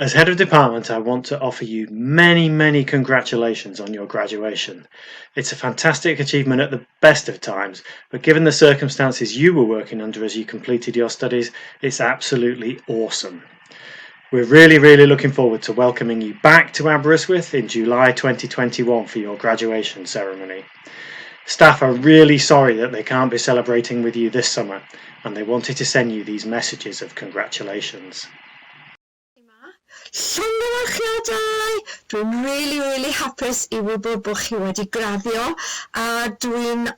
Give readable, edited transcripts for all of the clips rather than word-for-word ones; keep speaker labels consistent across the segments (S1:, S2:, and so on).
S1: As head of department, I want to offer you many congratulations on your graduation. It's a fantastic achievement at the best of times, but given the circumstances you were working under as you completed your studies, it's absolutely awesome. We're really looking forward to welcoming you back to Aberystwyth in July 2021 for your graduation ceremony. Staff are really sorry that they can't be celebrating with you this summer, and they wanted to send you these messages of congratulations.
S2: Llongyfarchiadau! Dwi'n really hapus I wybod bod chi wedi graddio a dwi'n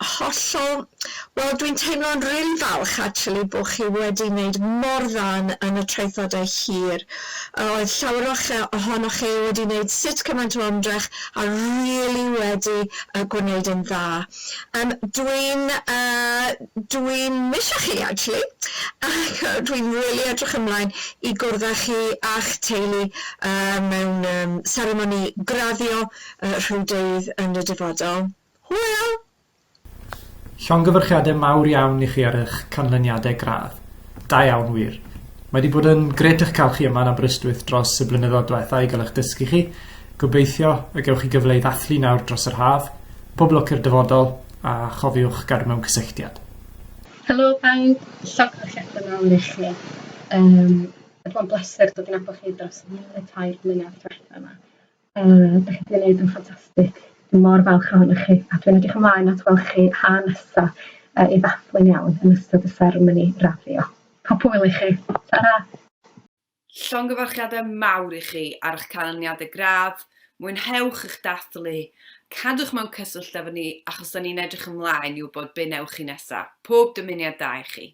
S2: teimlo'n really falch actually bod chi wedi wneud mor dda yn y traethodau hir. Oedd llawer ohonoch chi wedi wneud sut cymaint o ymdrech a really wedi gwneud yn dda. Dwi'n misio chi actually ac dwi'n really edrych ymlaen I gwrdd â chi a'ch teulu mewn seremoni graddio rhywdydd yn y dyfodol. Hwyl!
S3: Llongyfarchiadau mawr iawn I chi ar eich canlyniadau gradd. Da iawn wir. Mae wedi bod yn gret eich cael chi yma yn Aberystwyth dros y blynyddoedd diwethaf I gael eich dysgu chi. Gobeithio y gewch chi gyfle I ddathlu nawr dros yr haf. Pob lwc i'r dyfodol a chofiwch gadw mewn cysylltiad.
S4: Helo bawb, llongyfarchiadau mawr I chi. Mae'n bod yn bleser dod i'n nabod chi dros y 2 blynedd diwethaf yma. Dych chi wedi gwneud yn ffantastig. Dwi'n mor falch ohonoch chi a dwi'n edrych ymlaen at weld chi ha nesaf I ddathlu'n iawn yn ystod y seremoni raddio. Pob hwyl I chi. Tara!
S5: Llongyfarchiadau mawr I chi ar eich canlyniadau gradd. Mwynhewch eich dathlu. Cadwch mewn cyswllt efo ni achos da ni'n edrych ymlaen I wybod be newch chi nesaf. Pob dymuniad da I chi.